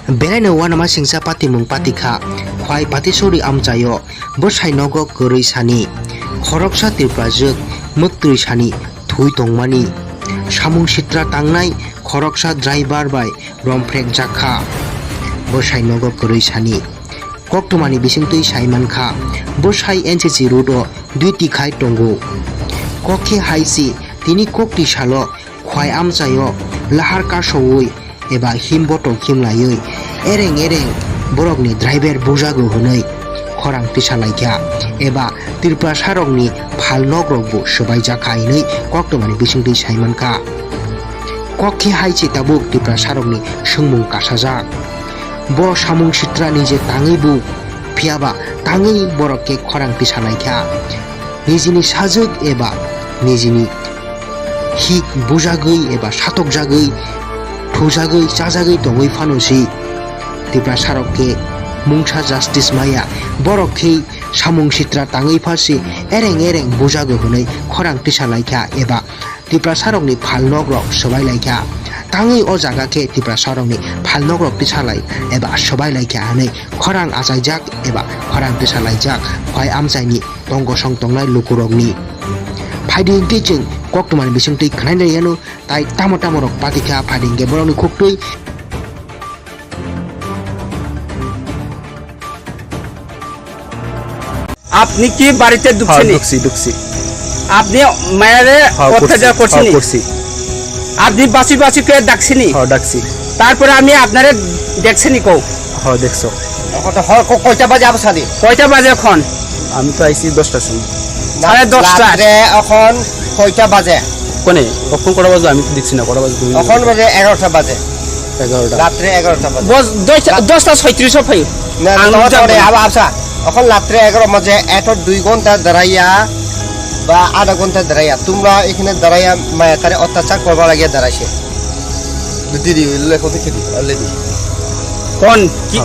Belai wana singsa pati mung pati kha khwai pati sori amchayo bo sainogo goroi sani khoroksa tirprajuk muktui sani thui tongmani samung sitra tangnai khoroksa driver bai romprek jakha bo sainogo goroi sani koktumani bisingtui saiman kha bo sai NCC road o duiti khai tongo kokhe haisi tini kokti salo khwai amchayo lahar ka sowoi eba himboto khimlayoi ereng borokni driver bujago hunoi khorang tisalaikha eba tirpra sarokni phalnog rokbo sobai jakhainoi koktomani bisingtui saimankha kokhe haichi tabuk tirpra sarokni sungmung kasajak bo samung sitrani je tangi bu phiaba tangi borokke khorang tisalaikha nijini sajak eba nijini hik bujagoi eba satok jagoi thujagai chajagai tongoi phanosi tirpra sarokke mungsa justice maya borokhe samung sitra tangai phasi ereng bujago hunai khorang tisalaikha eba tirpra sarokni phalnog rok sobai laikha tangai o jaga ke tirpra sarokni phalnog rok tisalai eba sobai laikha hanai khorang achaijak eba khorang tisalaijak khwai amchaini tongo song tongnai lukurokni फाइडिं teaching कोक्टमान बिसंतै खनाइना यानो ताइ टामो रक पातिखा फाइडिं गे बरनि खुक्तै আপনি কি বাড়িতে ঢুকছেন ঢুকছি আপনি মায়েরে অত্যাচার করছেন আপনি বাসি কে ডাকছেন ডাকছি তারপরে আমি আপনারে দেখছেনি কও দেখছো কয়টা বাজে আবসাদি কয়টা বাজে এখন আমি তো আইছি 10টার সময় 10:30 রে এখন কয়টা বাজে কোনে কখন কটা বাজে আমি তো দেখছি না কটা বাজে তুমি এখন বাজে 11টা বাজে 11টা রাত্রে 11টা বাজে 10:36 ফাই না তারপরে আবসা এখন রাত্রে 11 বাজে এত 2 ঘন্টা দাঁড়াইয়া বা আধা ঘন্টা দাঁড়াইয়া তোমরা এখানে দাঁড়াইয়া মায়াকারে অত্যাচার করবা লাগিয়া দাঁড়াইছে দিদি লেখতে খেদি অলরেডি কোন কি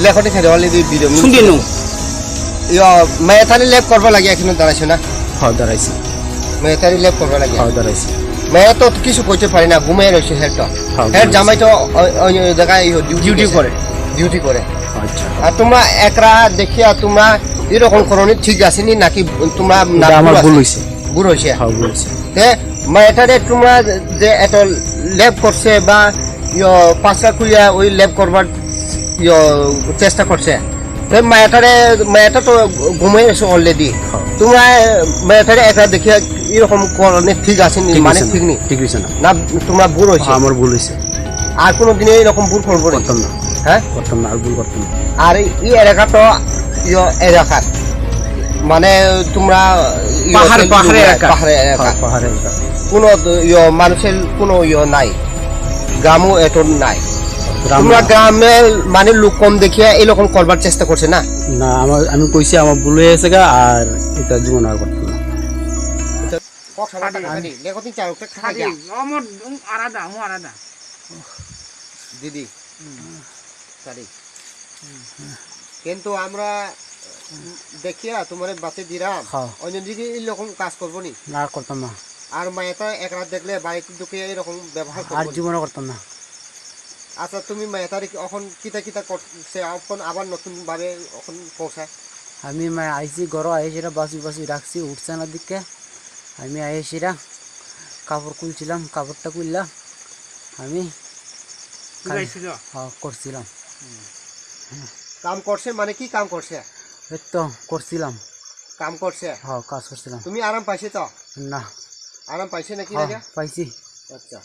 লেখতে খেদি অলরেডি ভিডিও শুনিনু ইয়া মায়াকারে লেপ করবা লাগিয়া এখানে দাঁড়াইছে না দাঁড়াইছি মায়াকারে লেপ করবা লাগিয়া দাঁড়াইছি মায়া তো কিছু কইতে পারি না ঘুমিয়ে রয়েছে হেড জামাই তো অন্য জায়গায় ডিউটি করে আচ্ছা আর তোমরা একরা দেখিয়া তোমরা এরকম করনি ঠিক আছে নি নাকি তোমরা আমার ভুল হইছে ভুল হইছে ভুল হইছে তে মায়াটারে তোমরা যে এত ল্যাব করছে বা পাঁচটা খুলিয়া ওই ল্যাব করবার চেষ্টা করছে তে মায়াটা তো ঘুমিয়ে এসে অলরেডি তোমরা মায়াটারে একরা দেখিয়া এরকম করনি ঠিক আছে নি মানে ঠিক হইছে না তোমরা ভুল হইছে আমার ভুল হইছে আর কোনদিন এরকম ভুল করবো করতাম না হ্যাঁ করতাম না আর ভুল করতাম না আর এই এলাকা তো এলাকা মানে তোমরা পাহাড়ে এলাকা কোনো মানুষের কোনো নাই গ্রামও এত নাই তোমরা গ্রামে মানে লোক কম দেখিয়া এরকম করবার চেষ্টা করছে না না আমি কইছি আমার ভুল হয়ে গেছে আর এটা জীবন আর করতাম না দিদি কিন্তু আমরা দেখিয়া তোমার বাতে দিলাম অন্য দিকে এরকম কাজ করবো নি না করতাম না আর মায়েটা একরাত দেখলে বাড়িতে ঢুকে এরকম ব্যবহার আর জীবনে করতাম না আচ্ছা তুমি মায়েটার এখন কিতা করছে এখন আবার নতুন ভাবে এখন পৌঁছায় আমি আইসি ঘর আইসিরা বাসি রাখছি উঠছে না দিকে আমি আইসিরা কাপড় খুলছিলাম কাপড়টা খুললাম আমি করছিলাম কাম করছে মানে কি কাম করছে এই তো করছিলাম কাম করছে কাজ করছিলাম তুমি আরাম পাইছে তো না আরাম পাইছে নাকি রাজা পাইছি আচ্ছা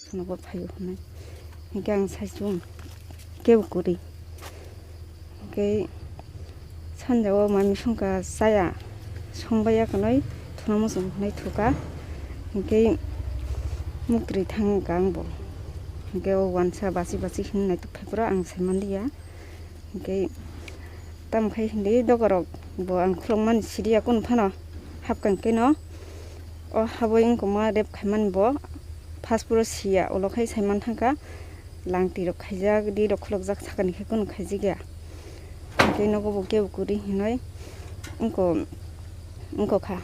শোনাবো ভাই ওখানে গাং সাইজুম কেউ করি সানজাও মামি সংকা जाया संबाया खनय थुना मोसं खनय थुका मुक्रि थांगा आंबो वानसा बासि होननाय तो फेफरा आं सायमानदिया तामखाय हिंदे दगरक बो आं खुलंमान सिरिया कोन फानो हाबकांके न अ हाबो इंको मा रेब खायमान बो फासपुरो सिया ओलखाय सायमान थांका लांति रक खायजा गदि रक खुलक जाक थाकानिखे कोन खायजि गया नगो बो केउ गुरि हिनय इंको खा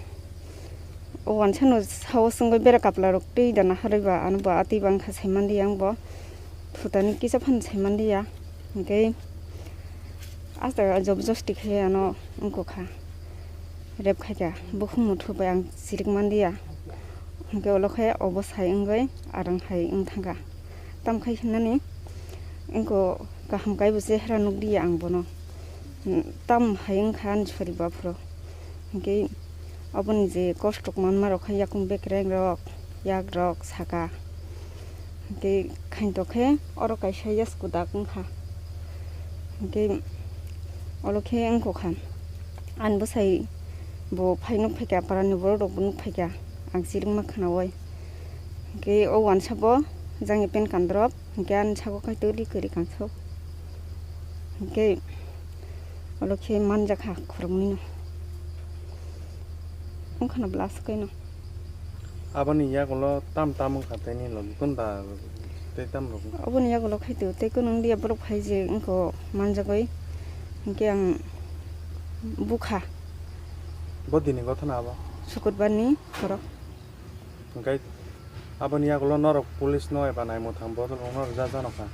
ओ वानसानो साव संगय बेरा कापला रक दै दाना हारैबा आनबो आति बांखा सायमानदि आंबो थुतानि किसा फान साइमान दिया ओमफ्राय आस्था जबरदस्ति खायानो आंखौ खा रेप खायगा बुखुं मुथुबाय आं सिरिकमान दिया ओमफ्राय अलखाय अबसाय ओंगाय आरां हाय ओं थांगा तामखाय होननानै आंखौ गाहाम गायबोसे हेरा नुक दिया आं बनो ताम हाय ओंखा आनसुफारि बाफ्रो ओमफ्राय अबनि जे कष्टक मान मारखाय याकुं बेक्रें रक याक रक साका ओमफ्राय खायनतखे अर कायसा यासको दाक ओंखा ओमफ्राय अलखे आंखौ खा आनबोसाय bo phaino pheka parani bor rok bunu pheka ang siring makhanaoi ke o wan sabo jangi pen kandrop ke an sago kai toli kari kangso ke olokhe manja kha khurmni no ongkhana blas kaino abani yagolo tam tam khateni lo kunda te tam ro aboni yagolo khaito te kunung dia borok phai je angko manja goi ke ang bukha bodini gotna aba sukurbarni khoro gai abani yagolo norok police no eba nai motham bodol onor ja janaka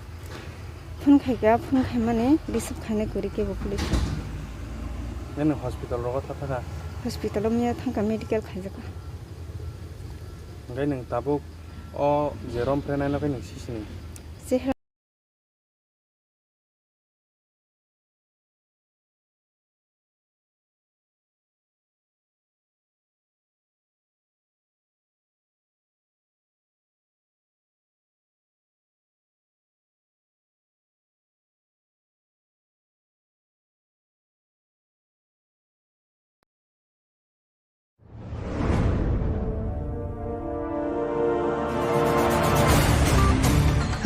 phun khaiga phun khai mane bisub khane kori ke bo police nene hospital ro gotha thaka hospital miya thangka medical khaijaka gai nang tabuk o jerom prenai lakai ning sisini se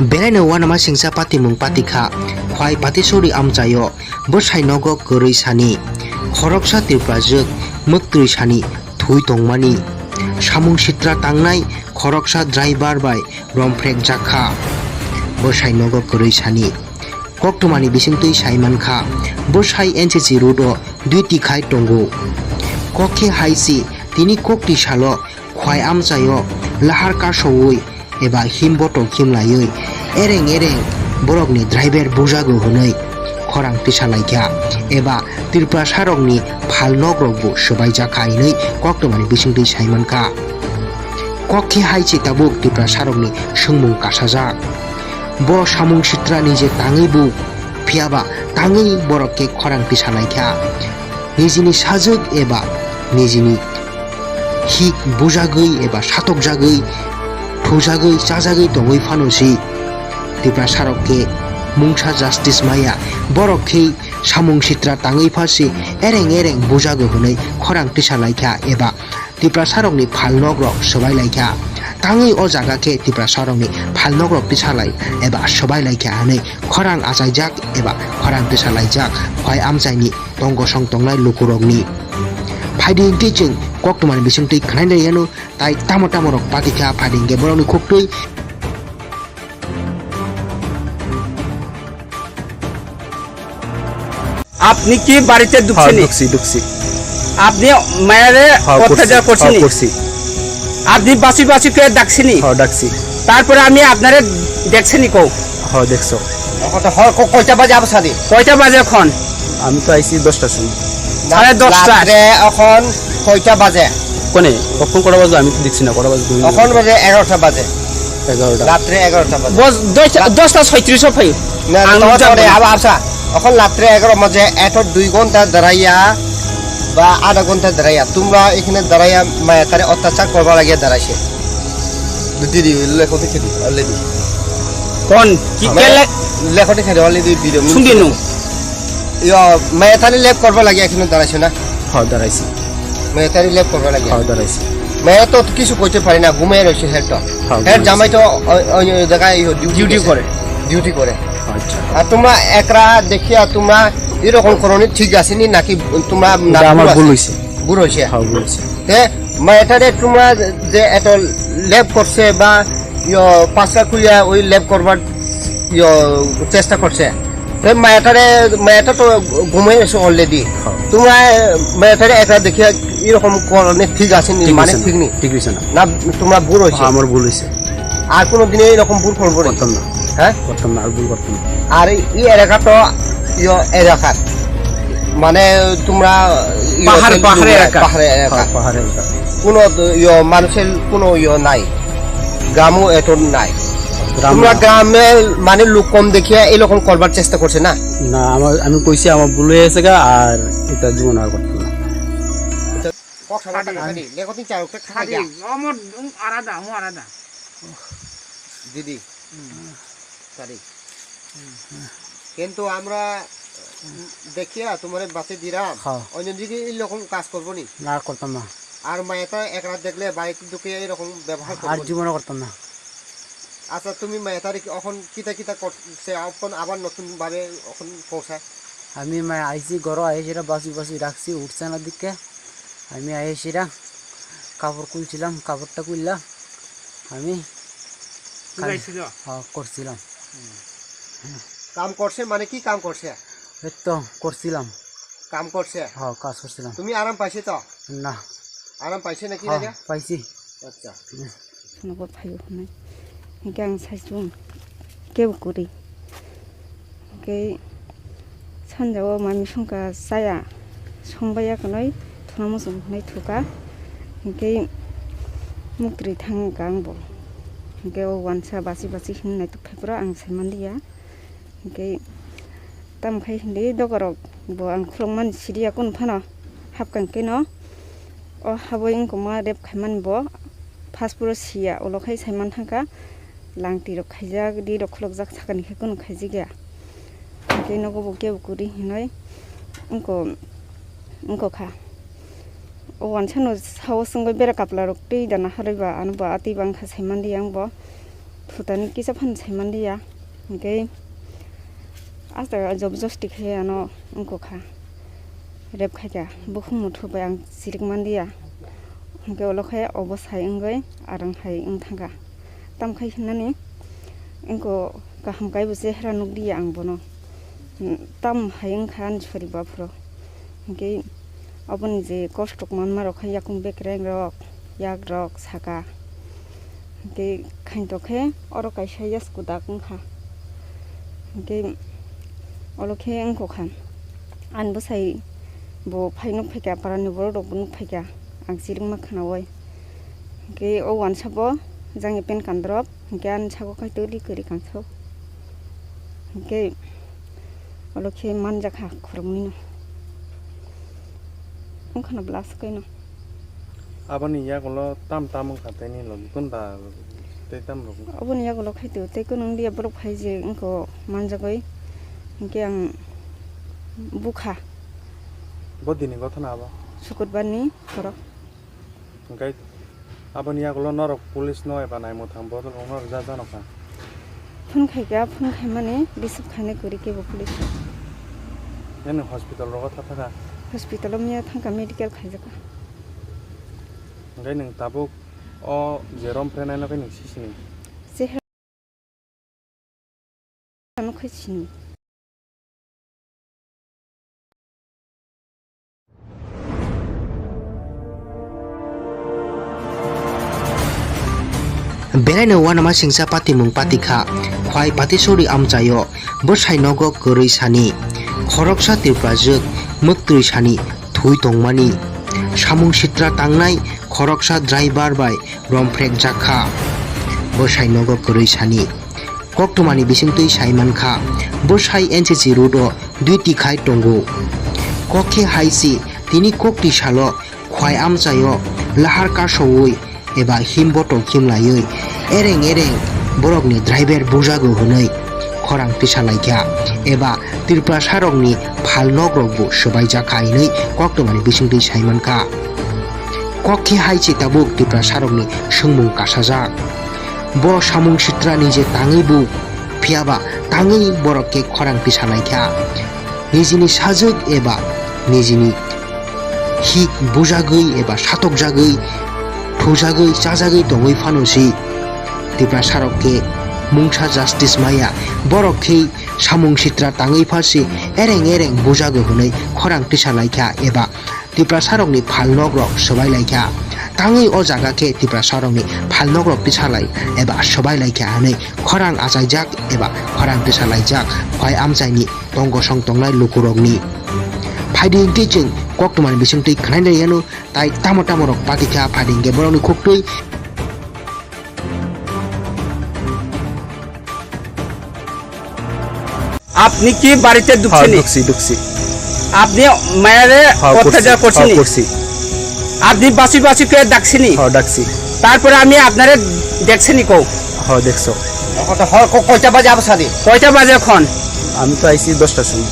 बेरायनो वानामा सिंसा पाति मुं पातिखा खवाय पातिसरि आमचायो बसाय नगो गरै सानि खरकसा तिरप्राजुक मक्तुइ सानि थुइ तंमानि सामुं सित्रा तांनाय खरकसा driver bye रमफ्रेक जाखा बसाय नगो गरै सानि कक्टमानि बिसिंतुइ साइमानखा बसाय एनसीसी रुडो दुइति खाय टंगो कखे हाइसि तिनि कक्ति सालो खवाय आमचायो लाहार कासौइ एबा हिमबट खिमलायै एरें एरें बरकनि ड्राइभार बुजागो हनै खरां तिसालायखा एबा त्रिपुरा सारकनि फाल नग्रबो सबाय जाखायनै कक्टमानि बिसिंतुइ साइमानखा कखे हाइसि ताबुक त्रिपुरा सारकनि सोंमुं कासाजा ब सामुं सित्रानि जे ताङै बु फियाबा ताङै बरकके खरां तिसालायखा निजिनि साजुक एबा निजिनि हिक बुजागै एबा सातक जागै थुजागै जाजागै दङै फानोसि त्रिपुरा सारकके मुंसा जास्टिस माया बरकखै सामुं सित्रा ताङै फारसे एरें एरें बुजागो हनै खरां तिसालायखा एबा त्रिपुरा सारकनि फाल नग्रक सबायलायखा ताङै अ जागाखे त्रिपुरा सारकनि फाल नग्रक तिसालाय एबा सबायलायखा हनै खरां आजायजाक एबा खरां तिसालायजाक खवाय आमचायनि तंगसं तंनाय लुकुरकनि फाइदिंथि जों कक्टमानि बिसिंतुइ खानायनायानो ताइ तामो तामरक पातिखा फाइदिंगे बरकनि खुक्तुइ আপনি কি বাড়িতে ঢুকছেন duksi আপনি মায়েরে অত্যাচার করছেন আপনি বাসি বাসি করে ডাকছেনি daksi তারপরে আমি আপনারে দেখছেনি কও dekso কয়টা বাজে আবসাদি কয়টা বাজে এখন আমি তো আইছি 10টার সময় 10:30 রাত্রে এখন কয়টা বাজে কোনে কখন করা বাজে আমি তো দেখছি না করা বাজে এখন বাজে 11টা বাজে 11টা রাত্রে 11টা বাজে বস 10:36 ফাই না আবসা এখন রাত্রে 11 বাজে এত 2 ঘন্টা দাঁড়াইয়া বা আধা ঘন্টা দাঁড়াইয়া তোমরা এখানে দাঁড়াইয়া মায়াতারে অত্যাচার করবার লাগিয়া দাঁড়াইছে দিদি লেখতে খেদি অলরেডি কোন কি কেলে লেখতে খেদি অলরেডি ভিডিও শুনিনু ইয়া মায়াতারে লেপ করবার লাগিয়া এখানে দাঁড়াইছে না দাঁড়াইছি মায়াতারে লেপ করবার লাগিয়া দাঁড়াইছি মেয়ে তো কিছু কইতে পারি না ঘুমিয়ে রয়েছে হেডটা হেড জামাই তো ওই জায়গায় ডিউটি করে আচ্ছা আর তোমরা একরা দেখিয়া তোমরা এরকম করনি ঠিক আছে নি নাকি তোমরা আমার ভুল হইছে ভুল হইছে হ্যাঁ ভুল হইছে তে মেয়েটারে তোমরা যে এত ল্যাব করছে বা পাঁচটা খুলিয়া ওই ল্যাব করবার চেষ্টা করছে মেয়েটা তো ঘুমিয়ে এসে অলরেডি তোমরা মেয়েটারে একরা দেখিয়া এরকম করনি ঠিক আছে নি মানে ঠিক নি ঠিক হইছে না না তোমরা ভুল হইছে আমার ভুল হইছে আর কোনো দিনে এরকম ভুল করবো করতাম না হ্যাঁ করতাম না, আর ভুল করতাম না। আর এই এলাকা তো এলাকার মানে তোমরা পাহাড় এলাকা। পাহাড়ে এলাকা পাহাড়ে এলাকা। কোনো মানুষের কোনো নাই, গ্রামও এত নাই। গ্রাম তোমরা গ্রামে মানে লোক কম দেখিয়ে এরকম করবার চেষ্টা করছে না? না, আমি কইছি আমার ভুল হয়ে গেছে গা, আর এটা জীবন আর করতাম না। দিদি কিন্তু আমরা দেখিয়া তোমার বাঁচে দিলাম, হ্যাঁ। অন্যদিকে এরকম কাজ করবো নি। না, করতাম না, আর মায়েটা এক রাত দেখলে বাড়িতে ঢুকে এরকম ব্যবহার আর করবো নি। জীবনও করতাম না। আচ্ছা তুমি মায়েটার এখন কিতা করছে, এখন আবার নতুন ভাবে এখন পৌঁছায়? আমি আইসি ঘর আইসিরা বাসি রাখছি উঠছে না দিকে। আমি আইসিরা কাপড় খুলছিলাম, কাপড়টা খুললা আমি করছিলাম। কাম করছে মানে কি কাম করছে? এই তো করছিলাম, কাম করছে। কাজ করছিলাম। তুমি আরাম পাইছে তো? না, আরাম পাইছে নাকি? পাইছি। আচ্ছা न'खर फायो होननाय ओमफ्राय आं साइजों गेवगुरि ओमफ्राय सानजौआव मामि संगा जाया संबायाखै थुना मोसौ होनाय थुगा ओमफ्राय मुग्रि थांगा आंबो ओमफ्राय औवानसा बासि होननाय थुफायफोरा आं सायमान्दिया ओमफ्राय दामखाय होनदे दगराव बो आं खुलंमान सिरिया कोन फानो हाबखांखै न अ हाबो इंखौ मा रेब खायमान बो फासपुरो सिया उलखाय सायमान थांगा लांति रख खायजा दी रखलक जाक साकानिखै कोन खायजि गया ओमफ्राय नगो गेवगुरि होननाय इंखौ खा औवान सानो साव संगै बेरा कापला रक दै दाना हारैबा आनबा आति बांखा सायमान्दिया आंबो थुतानि किसा फान सायमान्दिया ओमफ्राय आस्ता जब जस्ति खाया न इंखौ खा रेब खायगा बुखुम मुथुबाय आं सिरिक मान्दिया ओमफ्राय उलखाय अबसाय इंगै आरंहाय इन थांगा तामखाय होननानै इंखौ गाहाम गायबोसे हेरा नुगदिया आंबो न ताम हाय इंखा आनसरि बाफ्रो ओमफ्राय अबनि जे कष्टक मानमा रखाय याकुं बेकरें रक याक रक साका ओमफ्राय खायनतखे अरकायसा यासकु दाकुंखा ओमफ्राय अलखे इंखौ खा आनबोसाय बो फायनुक फैगा पारानि बर दबनुक फैगा आं सिरिं माखानावै ओमफ्राय औवान साबो जाङि पेन कान्द्रब ओमफ्राय आन सागो खायतो लिकरि कांसौ ओमफ्राय अलखे मानजाखा खुरुंनि ओंखाना ब्लासकैनो abani ya kolo tam katanya lo kunda te tam lo अबनि यागोल खायतो तैको नों दिया बरक फायजे इंखौ मानजागै ओमफ्राय आं बुखा bodini gotha aba सुकुरबारनि हर ओमफ्राय abani ya kolo norok police no eba nai mo thang bodol onor ja janaka phone खायगा फन खाय माने रिसिभ खाने करि केबो police ene hospital ro gotha thaka हस्पिटालाव मिया थांगा मेडिकेल खायजागा ओमफ्राय नों दाबो अ जेरम फ्रेनाय लगे नों सिसिनि जे नो खायसिनि बेरायनो वानामा सिंसा पाति मुं पातिखा खवाय पातिसरि आमचायो बसाय नगो गरै सानि खरकसा तिरप्राजोक मोक्तुइ सानि थुइ तंमानि सामुं सित्रा तांनाय खरकसा ड्राइभार बाय रमफ्रेक जाखा बसाय नगो गरै सानि कक्टमानि बिसिंतुइ सायमानखा बसाय एनसीसी रुडो दुइ तिखाय टंगो कखे हाइसि तिनि कक्ति सालो खवाय आमचायो लाहार कासौइ एबा हिमबटल खिमलायै एरें बरकनि ड्राइभार बुजागो होनै खरां तिसालायखा एबा त्रिपुरा सारकनि फाल नग्रकबो सबाय जाखायनै कक्टमानि बिसिंतुइ सायमानखा कखे हाइसि ताबुक त्रिपुरा सारकनि सोंमुं कासाजा ब सामुं सित्रानि जे ताङैबो फियाबा ताङै बरकके खरां तिसालायखा निजिनि साजोक एबा निजिनि हिक बुजागै एबा सातक जागै थौजागै जाजागै दङै फानोसै त्रिपुरा सारकके मुंसा जास्टिस माया बरकखै सामुं सित्रा ताङै फारसे एरें बुजागो होनै खरां तिसालायखा एबा त्रिपुरा सारकनि फाल नग्रक सबायलायखा tangui o jaga ke tipra sarongni phalnogrok tisalai eba sobai laika hanai khorang achaijak eba khorang tisalaijak khwai amchaini tongo song tongnai lukurokni Fading teaching koktuman bisingtui khnai yanu tai tamo rok patika fading ge boroni khoktui আপনি কি বাড়িতে ঢুকছেন? ঢুকছি আপনি মায়েরে অত্যাচার করছেন? আপনি বাসি বাসি করে ডাকছেন? ডাকছি তারপরে আমি আপনারে দেখছেনি কও? দেখছো কয়টা বাজে আবসাদি কয়টা বাজে এখন? আমি তো আইছি 10টার সময়।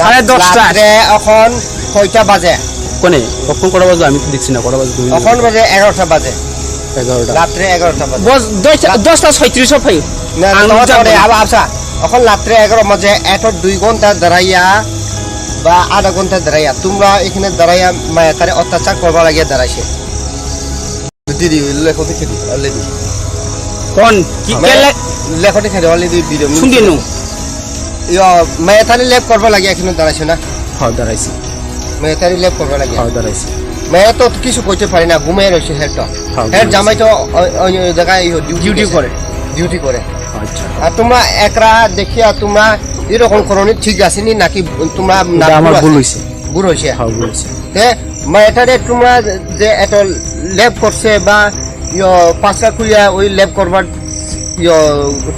10:30 রাত্রে এখন কয়টা বাজে? কোনে কখন কটা বাজে আমি তো দেখছি না কটা বাজে তুমি এখন বাজে 11টা বাজে 11টা রাত্রে 11টা বাজে 10:36 ফাই না আবসা এখন রাত্রে 11 বাজে এত 2 ঘন্টা দাঁড়াইয়া বা আধা ঘন্টা দাঁড়াইয়া তোমরা এখানে দাঁড়াইয়া মায়াকারে অত্যাচার করবার লাগিয়া দাঁড়াইছে দিদি লেখো দেখে দি অলরেডি কোন কি কেলে লেখো দেখে দি অলরেডি ভিডিও শুনিনু মায়াতারি লেপ করবার লাগিয়া এখানে দাঁড়াইছে না দাঁড়াইছি মায়াতারি লেপ করবার লাগিয়া দাঁড়াইছি মেয়ে তো কিছু কইতে পারি না ঘুমিয়ে রয়েছে হেড জামাই তো অন্য জায়গায় ডিউটি করে আচ্ছা আর তোমরা একরা দেখিয়া তোমরা এরকম করনি ঠিক আছে নি নাকি তোমরা আমার ভুল হইছে ভুল হইছে ভুল হইছে মেয়েটারে তোমরা যে এত ল্যাব করছে বা পাঁচটা খুলিয়া ওই ল্যাব করবার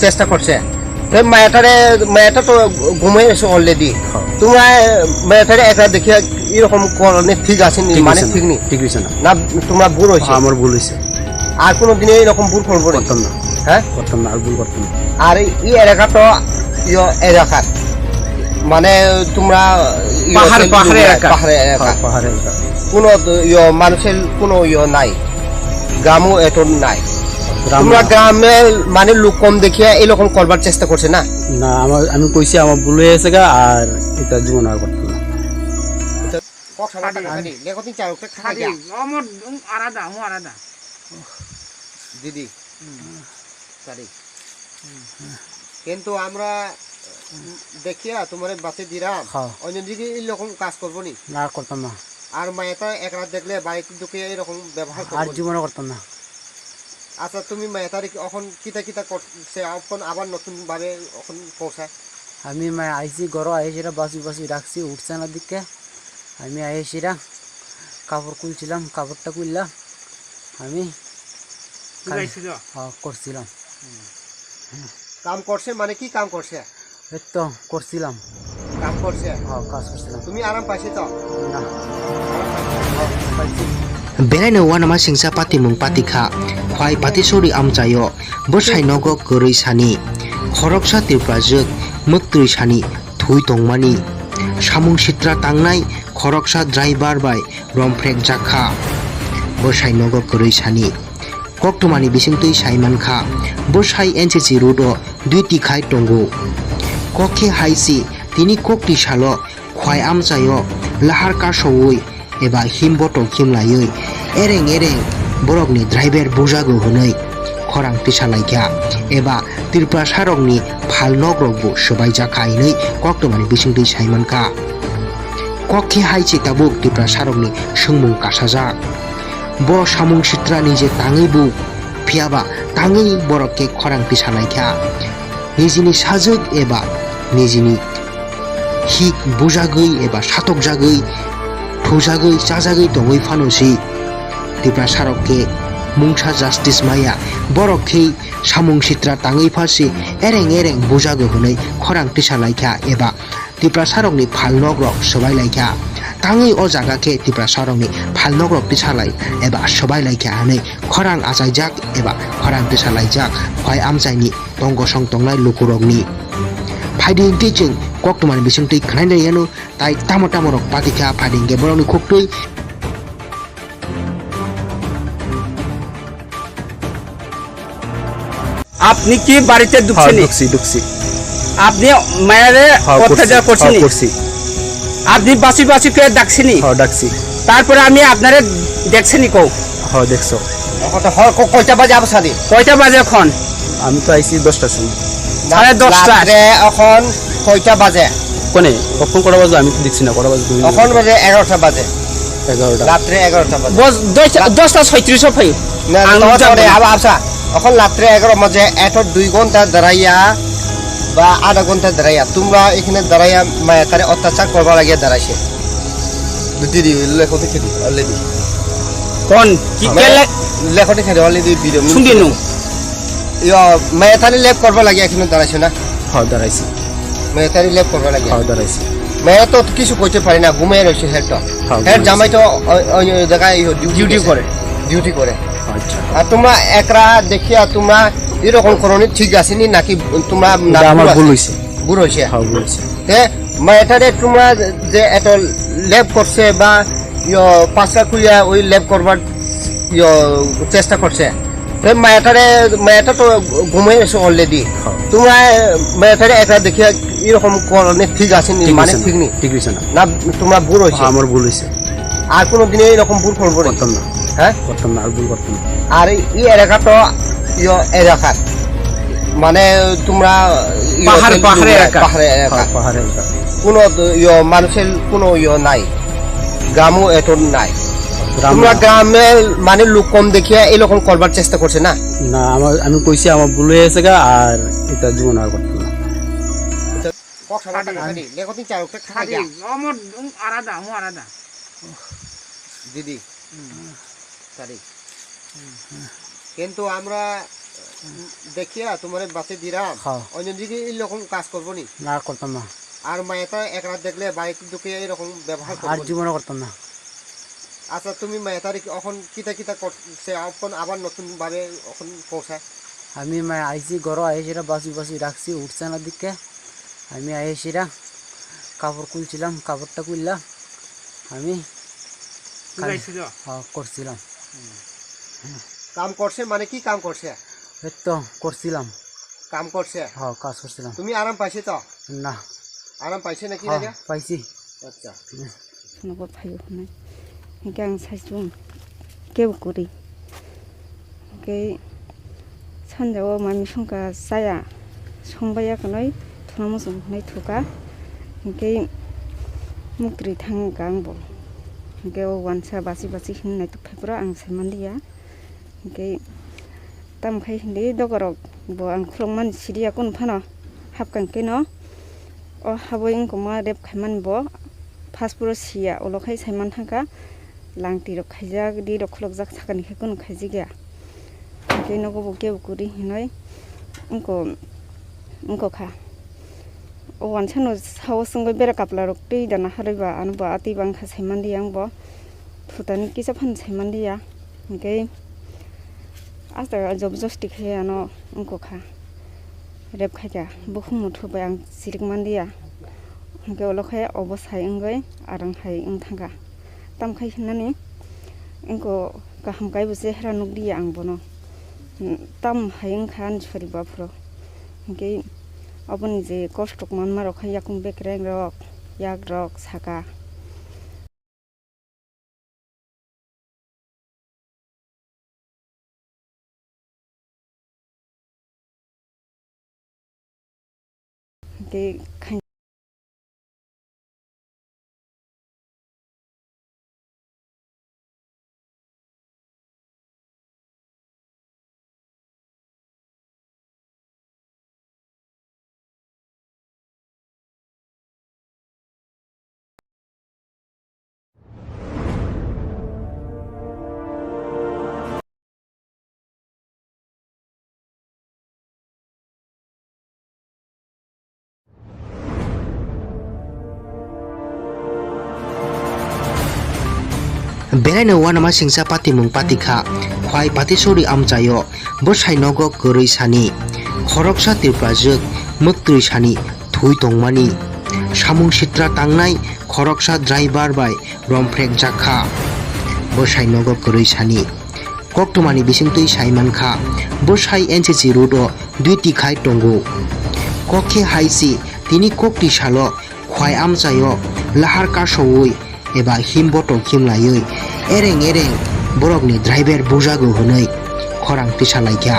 চেষ্টা করছে মেয়েটা তো ঘুমিয়ে এসে অলরেডি তোমরা মেয়েটারে একরা দেখিয়া এরকম করনি ঠিক আছে নি মানে ঠিক নি ঠিক হইছে না না তোমরা ভুল হইছে আমার ভুল হইছে আর কোনোদিন এরকম ভুল করবো না করতাম না হ্যাঁ করতাম না আর ভুল করতাম না আর এই এলাকা তো এলাকার মানে তোমরা পাহাড়ে এলাকা পাহাড়ে এলাকা কোনো মানুষের কোনো নাই গ্রামও এত নাই তোমরা গ্রামে মানে লোক কম দেখিয়া এরকম করবার চেষ্টা করছে না না আমি কইছি আমার ভুল হয়ে গেছে আর এটা জীবন আর করতাম না দিদি কিন্তু আমরা দেখিয়া তোমার বাঁচে দিলাম অন্যদিকে এরকম কাজ করবো নি না করতাম না আর মায়েটা একরা দেখলে বাড়িতে ঢুকে এরকম ব্যবহার আর করবো জীবনে করতাম না আচ্ছা তুমি মেয়েটারে এখন কিতা করছে এখন আবার নতুন ভাবে এখন পৌঁছায় আমি আইসি ঘর আইসিরা বাসি রাখছি উঠছে না দিকে আমি আইসিরা কাপড় খুলছিলাম কাপড়টা খুললাম আমি করছিলাম কাম করছে মানে কি কাম করছে এই তো করছিলাম কাম করছে কাজ করছিলাম তুমি আরাম পাইছে তো না Belaino wanama singsa pati mung pati kha khwai pati sori amchayo bosai nogo gorui sani khoroksa tirprajak muktui sani thui tongmani samung sitra tangnai khoroksa driver bai romfrek jakha bosai nogo gorui sani koktumani bisingtui saiman kha bosai NCC rudo duiti khai tongo kokhe haisi tini kokti salo khwai amchayo lahar ka sowoi eba himboto khimlayoi ereng borokni driver bujago hunai khorang tisalaikya eba tirpa sarokni phalnogrokbo sobai jakhainai koktomani bisingtui saimanka kokhe haichi tabuk tirpa sarokni sungmung kasajak bo samung sitrani je tangei bu phiaba tangei borokke khorang tisalaikya nijini sajak eba nijini hik bujagoi eba satok jagoi thujagai chajagai tongoi phanosi tirpa sarokke mungsa justice maya borokhe samung sitra tangai phasi ereng bujago hunai khorang tisalaikha eba tirpa sarokni phalnogrok sobai laikha tangai o jaga ke tirpa sarokni phalnogrok tisalai eba sobai laikha hanai khorang achaijak eba khorang tisalaijak khwai amchaini tongo song tongnai lukurokni Fading teaching koktuman bisingtui khnai yanu tai tamo rok patika fading ge boroni khoktui আপনি কি বাড়িতে ঢুকছেন? ঢুকছি আপনি মায়েরে অত্যাচার করছেন? আপনি বাসি করে ডাকছেন? ডাকছি তারপরে আমি আপনারে দেখছেনি কও? দেখছো কয়টা বাজে আবসাদি কয়টা বাজে এখন? আমি তো আইছি 10টার সময়। 10:30 রাত্রে এখন কয়টা বাজে কোনে কখন কটা বাজে আমি তো দেখছি না কটা বাজে তুমি এখন বাজে 11টা বাজে 11টা রাত্রে 11টা বাজে বস 10টা 36 ফাই না আং তোমার জানো পরে না। আবার আসা এখন রাত্রে 11 মাঝে এত 2 ঘন্টা দাঁড়াইয়া বা আধা ঘন্টা দাঁড়াইয়া তোমরা এখানে দাঁড়াইয়া মায়াকারে অত্যাচার করবার লাগিয়া দাঁড়াইছে দিদি লেখতে খেলি অলরেডি কোন কি কেলে লেখতে খেলি অলরেডি ভিডিও শুনিনু মায়াতারি লেপ করবার লাগিয়া এখানে দাঁড়াইছে না হ্যাঁ দাঁড়াইছি মায়াতারি লেপ করবার লাগিয়া হ্যাঁ দাঁড়াইছি মেয়ে তো কিছু করতে পারি না ঘুমিয়ে রয়েছে হেডটা হ্যাঁ, হেড ঘুমিয়ে জামাই তো অন্য জায়গায় ডিউটি করে ডিউটি করে আচ্ছা আর তোমরা একরা দেখিয়া তোমরা এরকম করনি ঠিক আসেনি নাকি তোমরা না এটা আমার ভুল ভুল আছে? হইছে ভুল হয়েছে হ্যাঁ ভুল হইছে এটারে তোমরা যে এত ল্যাব করছে বা পাঁচটা খুঁড়িয়া ওই ল্যাব করবার চেষ্টা করছে মেয়েটা তো ঘুমিয়ে এসে অলরেডি হ্যাঁ। তোমরা মেয়েটারে একরা দেখিয়া এরকম করনি ঠিক আসেনি ঠিক মানে হইছে ঠিক না, নেই ঠিক হইছে না না তোমরা ভুল হয়েছে হ্যাঁ, আমার ভুল হইছে আর কোনো দিনে এরকম ভুল করবো না করতাম না হ্যাঁ করতাম না আর ভুল করতাম না আর এই এলাকা তো এলাকার মানে তোমরা পাহাড়ে এলাকা। পাহাড়ে এলাকা হ্যাঁ, পাহাড়ে এলাকা। কোনো মানুষের কোনো নাই গ্রামও এত নাই গ্রাম তোমরা গ্রামে মানে লোক কম দেখিয়া এরকম করবার চেষ্টা করছে না না আমি কইছি আমার ভুল হয়ে গেছে গা, আর এটা জীবন আর করতাম না দিদি কিন্তু আমরা দেখিয়া তোমার বাসে দিলাম হ্যাঁ। অন্য দিকে এরকম কাজ করবো নি না করতাম না আর মায়েটা একরা দেখলে বাড়িতে ঢুকে এরকম ব্যবহার আর করবো নি? জীবনে করতাম না আচ্ছা তুমি মায়েতারি এখন কিতা কিতা করছে এখন আবার নতুন ভাবে এখন পৌঁছায় আমি আইসি ঘর আইসিরা বাসি রাখছি উঠছে না দিকে আমি আইসিরা কাপড় খুলছিলাম কাপড়টা খুললাম আমি করছিলাম কাম করছে মানে কি কাম করছে এই তো করছিলাম কাম করছে হ্যাঁ কাজ করছিলাম তুমি আরাম পাইছে তো না আরাম পাইছে নাকি হ্যাঁ, রাজা পাইছি আচ্ছা न'खौ फायो होननाय ओमफ्राय आं साइजजों गेवगुरि ओमफ्राय सानजौआव मामि संगा जाया संबायाखै थुना मोसौ होनाय थुगा ओमफ्राय मुक्रि थांगा आंबो ओमफ्राय वानसा बासि होननाय थुफायफोरा आं सायमान्दिया ओमफ्राय दामखाय होनदे दगराव बो आं खुलंमान सिरिया कोन फानो हाबखांखै न अ हाबो इंखौ मा रेब खायमान बो फासपुरो सिया अलखाय सायमान थांगा लांति रख खायजा गदि रखलक जाक साकानिखै कोन खायजि गया ओमफ्राय न'खौ गेवगुरि होननाय इंखौ खा अवान सानो साव संगै बेरा कापला रक दै दाना हारैबा आनबो आति बांखा सायमान्दिया आंबो थुतानि किसा फान सायमान्दिया ओमफ्राय आस्ता जबरदस्ति खायानो इंखौ खा रेब खायगा बुखुम थुबाय आं सिरिक मान्दिया ओमफ्राय अलखाय अबसाय इंगै आरां हाय इं थांगा तामखाय होननानै इंखौ गाहाम गायबोसे हेरा नुगदिया आंबो न ताम हाय इंखा आनसफारि बाफ्रो ओमफ्राय अबनि जे कष्टक मानमा रखाय याकुं बेक्रें रक याक रक साका ओमफ्राय बेरायनो वानामा सिंसा पाति मुं पातिखा खवाय पातिसौरि आमचायो बसाय नगो गरै सानि खरकसा तिरप्राजोक मक्तुइ सानि थुइ तंमानि सामुं सित्रा तांनाय खरकसा ड्राइभार बाय रमफ्रेक जाखा बसाय नगो गरै सानि कक्टमानि बिसिंतुइ साइमानखा बसाय एनसीसी रुटो दुइति खाय टंगो कखे हाइसि तिनि कक्ति सालो खवाय आमचायो लाहार कासौइ एबा हिमबट खिमलायै एरें बरकनि ड्राइभार बुजागो हनै खरां तिसालायखा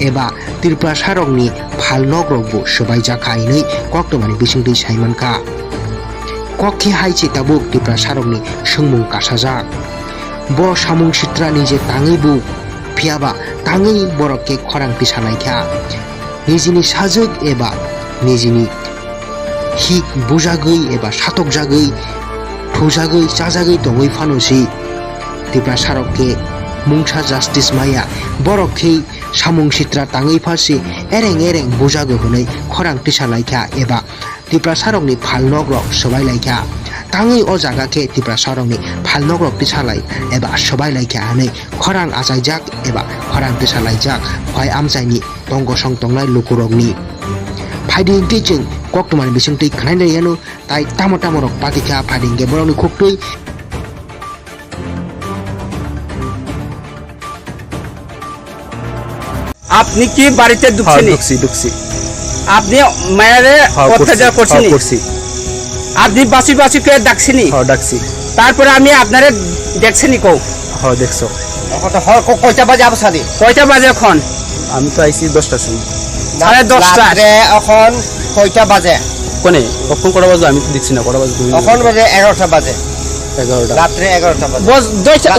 एबा तिरप्रा सारकनि फाल नग्रकबो सबाय जाखायनै कक्टमानि बिसिंतुइ साइमानखा kokhe haije tabuk tipra sarokni sungmung kasajak bo samung sitrani je tangi bu phiaba tangi borokke khorang pisanaikha nijini sajak eba nijini hik bujagui eba satok jagui thujagui chajagui tongoi phanosi tipra sarokke mungsa justice maya borokhe samung sitra tangi phasi ereng bujago hunai khorang pisanaikha eba tipra sarokni phalnog rok sobai laikha tangi o jaga ke tipra sarokni phalnog rok tisalai eba sobai laikha hanai khorang achaijak eba khorang tisalaijak khoi amchaini tongo song tongnai lukurokni फाइडिं के जों कक्टमानि बिसंतै खनाय जायानो ताइ तामो तामो रक पातिखा फाइडिं के बरनि खुक्तै আপনি কি বাড়িতে ঢুকছেন ঢুকছি আপনি মায়েরে অত্যাচার করছেন আপনি বাসি কে ডাকছেনি ডাকছি তারপরে আমি আপনারে দেখছেনি কও দেখছো কয়টা বাজে আবসাদি কয়টা বাজে এখন আমি তো আইছি 10টার সময় 10:30 এখন কয়টা বাজে কোনে কখন কটা বাজে আমি তো দেখছি না কটা বাজে এখন বাজে 11টা বাজে 11টা রাত্রে 11টা বাজে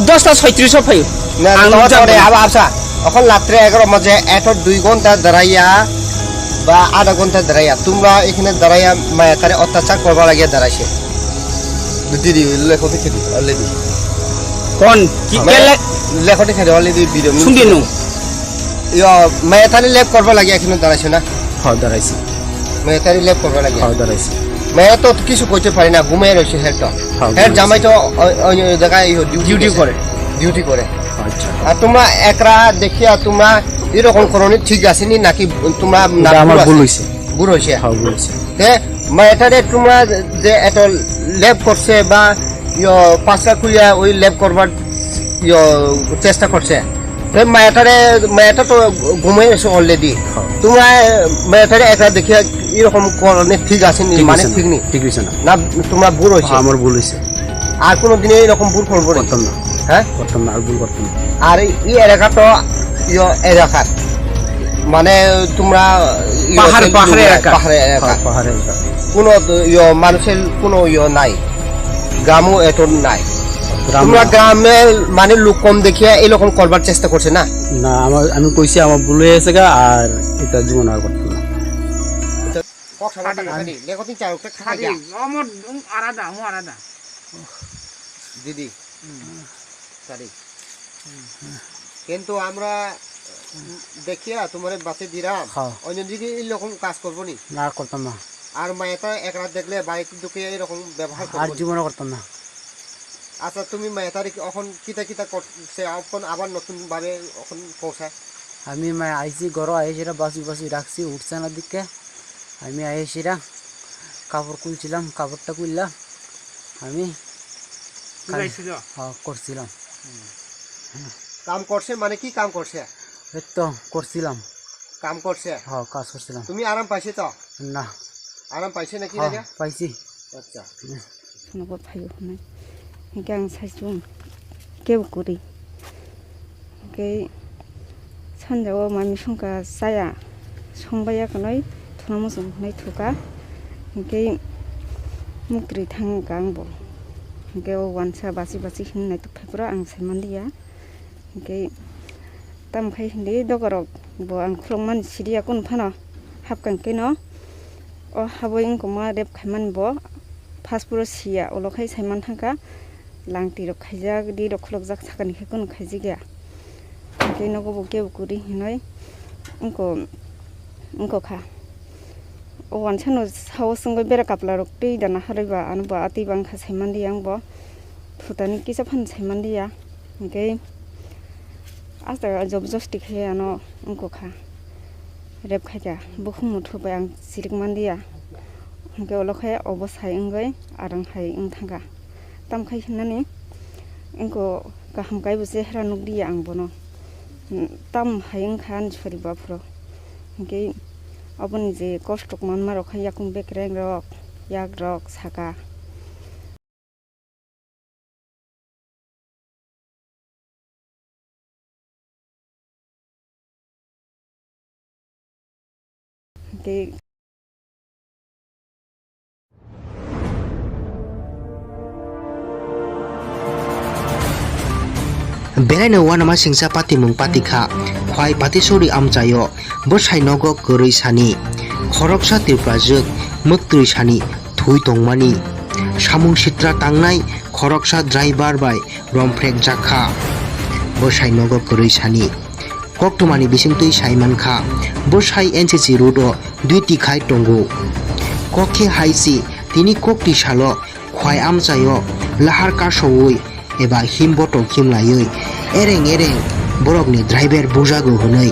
10:36 ফাই না আবসা এখন রাত্রে 11 বাজে এত 2 ঘন্টা দাঁড়াইয়া বা আধা ঘন্টা দাঁড়াইয়া তোমরা এখানে দাঁড়াইয়া মায়াতারে অত্যাচার করবা লাগিয়া দাঁড়াইছে দিদি লেখতে খেদি অলরেডি কোন কি লেখতে খেদি অলরেডি ভিডিও শুনিনু মায়াতারে লেপ করবা লাগিয়া এখানে দাঁড়াইছে না দাঁড়াইছি মায়াতারে লেপ করবা লাগিয়া দাঁড়াইছি মেয়ে তো কিছু করতে পারি না ঘুমিয়ে রয়েছে হেড জামাই তো অন্য জায়গায় ডিউটি করে আচ্ছা আর তোমরা একরা দেখিয়া তোমরা এরকম করনি ঠিক আসেনি নাকি তোমরা আমার ভুল হইছে ভুল হয়েছে ভুল হইছে মেয়েটারে তোমরা যে এত লেপ করছে বা পাঁচটা খুলিয়া ওই লেপ করবার চেষ্টা করছে মেয়েটা তো ঘুমিয়ে রয়েছে অলরেডি তোমরা মেয়েটারে একরা দেখিয়া এরকম করনি ঠিক আসেনি মানে ঠিক নেই ঠিক হইছে না তোমরা ভুল হয়েছে আমার ভুল হইছে আর কোনো দিনে এরকম ভুল করবো করতাম না হ্যাঁ করতাম না আর ভুল করতাম না আর এই এলাকা তো এলাকার মানে তোমরা পাহাড়ে এলাকা কোনো মানুষের কোনো নাই গ্রামও এত নাই তোমরা গ্রামে মানে লোক কম দেখিয়ে এরকম করবার চেষ্টা করছে না না আমি কইছি আমার ভুল হয়ে গেছে আর এটা জীবন আর করতাম না দিদি কিন্তু আমরা দেখিয়া তোমার বাসে দিলাম অন্য দিকে এরকম কাজ করবো নি না করতাম না আর মায়েটা এক রাত দেখলে বাড়িতে ঢুকে এরকম ব্যবহার আর জীবনে করতাম না আচ্ছা তুমি মায়েতারি এখন কিতা করছে এখন আবার নতুন ভাবে এখন পৌঁছায় আমি আইসি ঘর আইসিরা বাসি রাখছি উঠছে না দিকে আমি আইসিরা কাপড় খুলছিলাম কাপড়টা খুললাম আমি করছিলাম কাম করছে মানে কি কাম করছে এই তো করছিলাম কাম করছে কাজ করছিলাম তুমি আরাম পাইছে তো না আরাম পাইছে নাকি পাইছি আচ্ছা নগদ ফাইও নাই একে আं সাইজুं কেউ করি ओमफ्राय सानजौआव मामि संखा जाया संबायाखै थुना मोसौ होनाय थुगा ओमफ्राय मुक्रि थांगा आंबो ओमफ्राय वानसा बासि होननाय थुफायफोरा आं सायमान्दिया ओमफ्राय दामखाय होनदि दगरक bo ang khulongman siria kun phano hapkan keno o haboi ingko ma rep khaiman bo paspuro sia olokhai saiman thangka langti rok khaijak di rok khulokjak sakani khe kun khaijiga ke nogo bo ke ukuri hinoi ingko kha o wansano sawo sungoi bera kapla rok tei dana hariba anba ati bang kha saiman di ang bo thutani kisa phan saiman dia ke asta job josti khe ano ungko kha rep khaja bukhum thubay ang sirik mandia ke olokhai obosai engoi arang hai ing thanga tam khai hinani ingko gaham kai buse hera nugdi ang bono tam haing khan chori bapro ke aboni je kostok manma rokhai yakung bekreng rok yak rok saka Berai no wanama singsa pati mung patikha khwai patisori amchayo bosai nogo koroi sani khoroksa tirprajak muktui sani thui tongmani samung sitra tangnai khoroksa driver bai romprek jakha bosai nogo koroi sani koktumani bisingtui saimankha bosai NCC road o duiti khai tongo kokhe haisi tini kokti salo khwai amchayo lahar kasoi eba himboto khimlayoi ereng borokni driver bujago hunai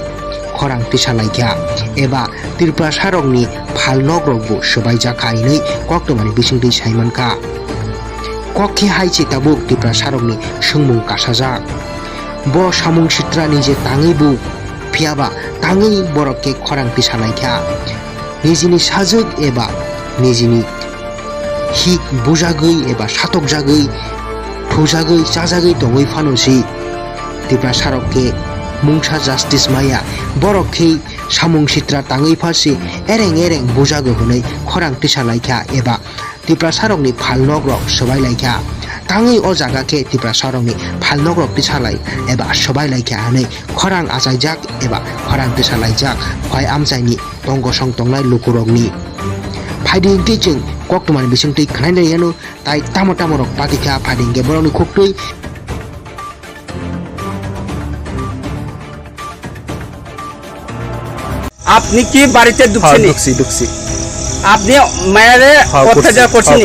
khorang tisalaikya eba tirpra sarokni phalnog rokbo sobaijak kainai koktomani bisingtui saimankha kokhe haisi tabuk tirpra sarokni sungmung kasajak bo samung sitrani je tangai bu phiaba tangai borokke khorang tisalaikya nijini sajak eba nijini hik bujagoi eba satok jagoi thujagoi chajagoi tongoi phanosi tirpra sarokke mungsa justice maya borokhe samung sitra tangai phasi ereng bujago hunai khorang tisalaikha eba tirpra sarokni phalnog rok sobai laikha tangai o jaga ke tirpra sarokni phalnog rok tisalai eba sobai laikha hanai khorang achaijak eba khorang tisalaijak khwai amchaini tongosong tongnai lukurokni फाइडिं teaching कोक्टमान बिसंतै खनाइनाय यानो ताइ तामो रक पातिखा फाइडिं गे बरनि खुक्तै আপনি কি বাড়িতে ঢুকছেন ঢুকছি আপনি মায়েরে অত্যাচার করছেন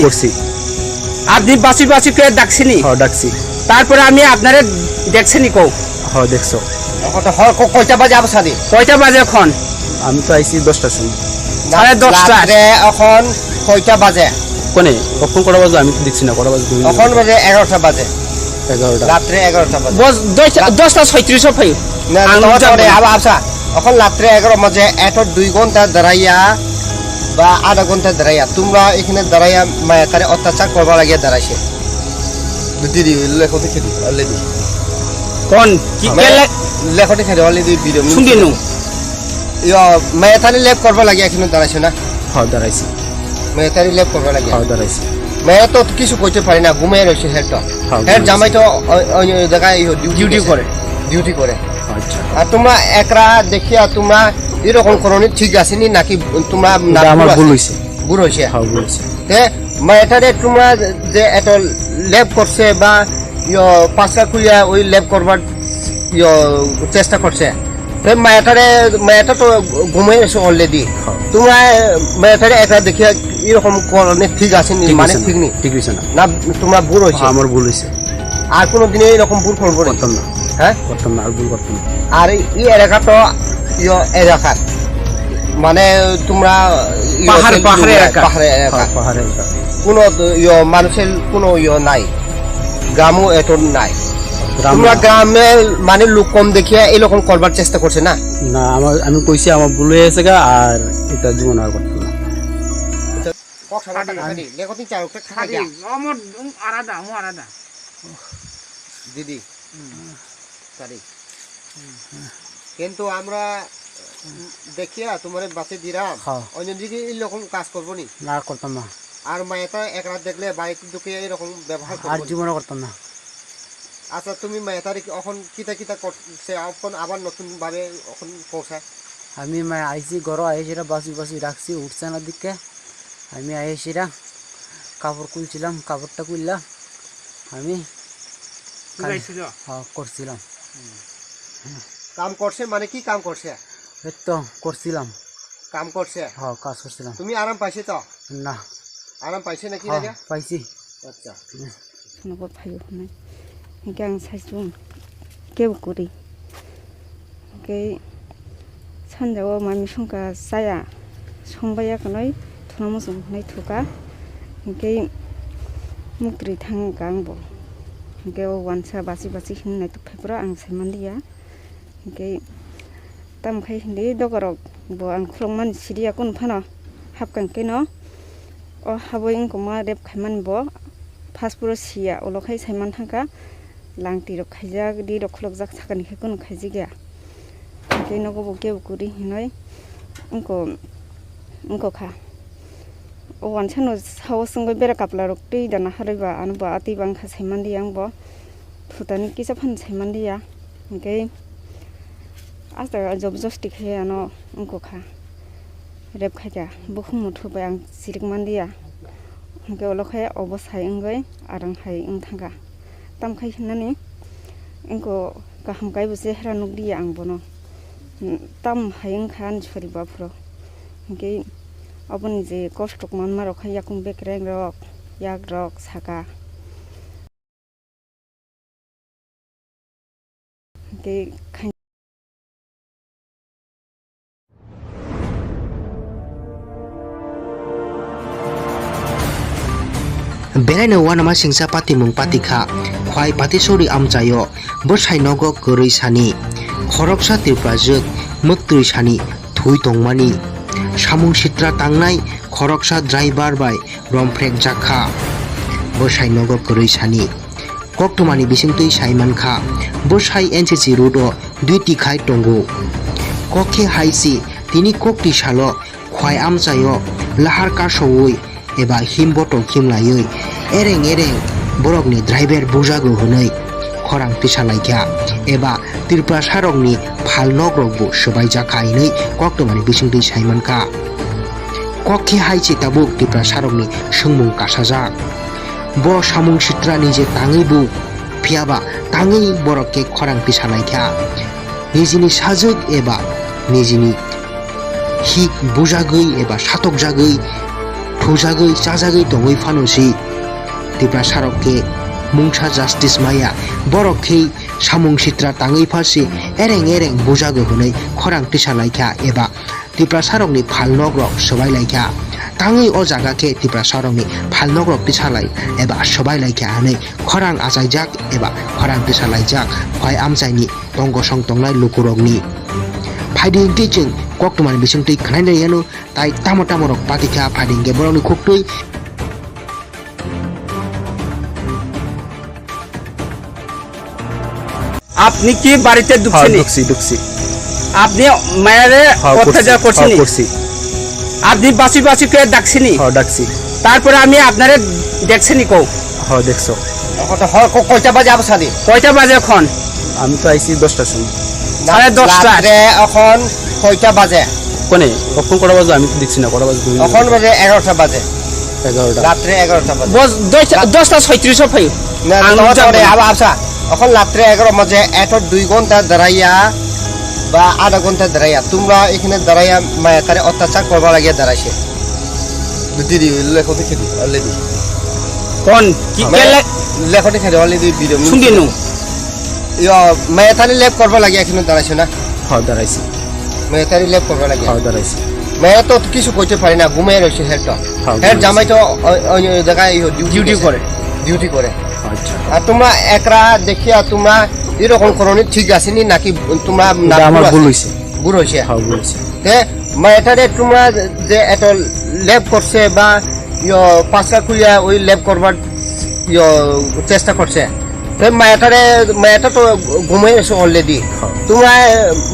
আপনি বাসি করে ডাকছেন ডাকছি তারপরে আমি আপনারে দেখছেনি কও দেখছো কয়টা বাজে আবসাদি কয়টা বাজে এখন আমি তো আইছি 10টার সময় 10:30 এখন কয়টা বাজে কোনে কখন কটা বাজে আমি তো দেখছি না কটা বাজে এখন বাজে 11টা বাজে 11টা রাত্রে 11টা বাজে 10:36 ফাই না আবসা এখন রাত্রে 11 বাজে এত 2 ঘন্টা দাঁড়াইয়া বা আধা ঘন্টা দাঁড়াইয়া তোমরা এখানে দাঁড়াইয়া মায়াকারে অত্যাচার করবা লাগিয়া দাঁড়াইছে দিদি লেখতে খেদি অলরেডি কোন কি লেখতে খেদি অলরেডি ভিডিও শুনিনু মায়াতারি লেপ করবা লাগিয়া এখানে দাঁড়াইছে না দাঁড়াইছি মায়াতারি লেপ করবা লাগিয়া দাঁড়াইছি মায়া তো কিছু কইতে পারি না ঘুমিয়ে রয়েছে হেড জামাই তো অন্য জায়গায় ডিউটি করে আচ্ছা আর তোমরা একরা দেখিয়া তোমরা এরকম করনি ঠিক আছে নি নাকি তোমরা আমার ভুল হইছে ভুল হইছে ভুল হইছে তে মায়াটারে তোমরা যে এত লেপ করছে বা পাঁচটা খুলিয়া ওই লেপ করবার চেষ্টা করছে মায়াটা তো ঘুমিয়ে এসে অলরেডি তোমরা মায়াটারে একরা দেখিয়া এরকম করনি ঠিক আছে নি মানে ঠিক নি ঠিক হইছে না তোমরা ভুল হইছে আমার ভুল হইছে আর কোনদিন এরকম ভুল করবো করতাম না হ্যাঁ করতাম না আর ভুল করতাম না আর এই এলাকা তো এলাকা মানে তোমরা পাহাড়ে এলাকা কোনো মানুষের কোনো নাই গ্রামও এত নাই তোমরা গ্রামে মানে লোক কম দেখিয়া এরকম করবার চেষ্টা করছে না না আমি কইছি আমার ভুল হয়ে গেছে আর এটা জীবন আর করতাম না দিদি কিন্তু আমরা দেখিয়া তোমার বাসে দিলাম অন্য দিকে এরকম কাজ করবো নি না করতাম না আর মায়েটা একরাত দেখলে বাড়িতে ঢুকে এরকম ব্যবহার আর জীবনে করতাম না আচ্ছা তুমি মায়েটারে এখন কিতা করছে এখন আবার নতুন ভাবে এখন পৌঁছায় আমি আইসি ঘর আইসিরা বাসি রাখছি উঠছে না দিকে আমি আইসিরা কাপড় খুলছিলাম কাপড়টা খুললাম আমি করছিলাম কাম করছে মানে কি কাম করছে এই তো করছিলাম কাম করছে হ্যাঁ কাজ করছিলাম তুমি আরাম পাইছে তো না আরাম পাইছে নাকি রাজা পাইছি আচ্ছা শোনাব ফাইও নাই একে আं সাইজুं কেউ করি ओमफ्राय सानजौआव मामि संगा जाया संबायाखै थुना मोसौ होनाय थुगा ओमफ्राय मुक्रि थांगा आंबो ओमफ्राय वानसा बासि होननाय थुफायफोरा आं सायमानदिया ओमफ्राय तामखाय होनदि दगराव bo ang khulongman siria kun phano hapkang keno o haboi ingko ma rep khaiman bo paspuro sia olokhai saiman thangka langti rok khaijak di rok khulok jak sakani khe kun khaijiga keno go bo ke ukuri hinoi ingko kha o wansano sawo sungoi bera kapla rok tei dana haraiba anba ati bang kha saiman di ang bo thutani kisa phan saiman dia hingkai asta job josti khe ano ungko kha rep khaika bukhum muthu bai ang sirik man dia hingkai olokhai obosai ungai arang hai ung thanga tam khai hinani ungko kaham kai buse hera nuk dia ang bono tam haing khan chori ba phro hingkai aboni je kostok man ma rokhai yakum bekreng rok yak rok saka hingkai Benaino wanama singsa pati mung patikha khwai patisori amchayo bosai nogo goroi sani khoroksa tirprajak muktui sani thui tongmani samung sitra tangnai khoroksa driver bai romfrek jakha bosai nogo goroi sani koktumani bisingtui saimankha bosai NCC route o duiti khai tongo kokhe haisi tini kokti salo khwai amchayo lahar kasoi eba himboto khimlayoi ereng borokni driver bujago hunai khorang tisalaikha eba tirpra sarokni phalnok rokbo sbaijaka inai koktomani bisingtui saimankha kokhi haichi tabuk tirpra sarokni sungmung kasajak bo samung sitra nije tangai bu phiaba tangai borokke khorang tisalaikha nijini sajak eba nijini hik bujagoi eba satok jagoi thujagai chajagai tongoi phanosi tirpra sarokke mungsa justice maya borokhe samung sitra tangai phasi ereng bujago hunai khorang tisalaikha eba tirpra sarokni phalnok rok sabai laikha tangai o jaga ke tirpra sarokni phalnok rok tisalai eba sabai laikha hanai khorang achaijak eba khorang tisalaijak khwai amchaini tongo song tongnai lukurokni Fighting teaching koktumani bisingtui khnai yano tai tamo rok patikha fighting ge borokni khoktui আপনি কি বাড়িতে ঢুকছেন ঢুকছি আপনি মায়েরে অত্যাচার করছেন আপনি বাসি করে ডাকছেনি ডাকছি তারপরে আমি আপনারে দেখছেনি কও দেখছো কয়টা বাজে আবসাদি কয়টা বাজে এখন আমি তো আইছি 10টার সময় 10:30 এখন কয়টা বাজে কোনে কখন কটা বাজে আমি তো দেখছি না কটা বাজে তুমি এখন বাজে 11টা বাজে 11টা রাত্রে 11টা বাজে 10:36 ফাই না আবসা এখন রাত্রে 11 বাজে এত 2 ঘন্টা দাঁড়াইয়া বা আধা ঘন্টা দাঁড়াইয়া তোমরা এখানে দাঁড়াইয়া মায়াকারে অত্যাচার করবার লাগিয়া দাঁড়াইছে দিদি লেখতে খেদি অলরেডি কোন কি লেখতে খেদি অলরেডি ভিডিও শুনিনু মায়াকারে লেপ করবার লাগিয়া এখানে দাঁড়াইছে না দাঁড়াইছি মায়াকারে লেপ করবার লাগিয়া দাঁড়াইছি মেয়ে তো কিছু কইতে পারি না ঘুমিয়ে রয়েছে হেড জামাই তো অন্য জায়গায় ডিউটি করে আচ্ছা আর তোমরা একরা দেখিয়া তোমরা এরকম করনি ঠিক আসেনি নাকি তোমরা আমার ভুল হইছে ভুল হইছে ভুল হইছে তে মায়েটারে তোমরা যে এত ল্যাব করছে বা পাঁচটা খুলিয়া ওই ল্যাব করবার চেষ্টা করছে মায়েটা তো ঘুমিয়ে এসে অলরেডি তোমরা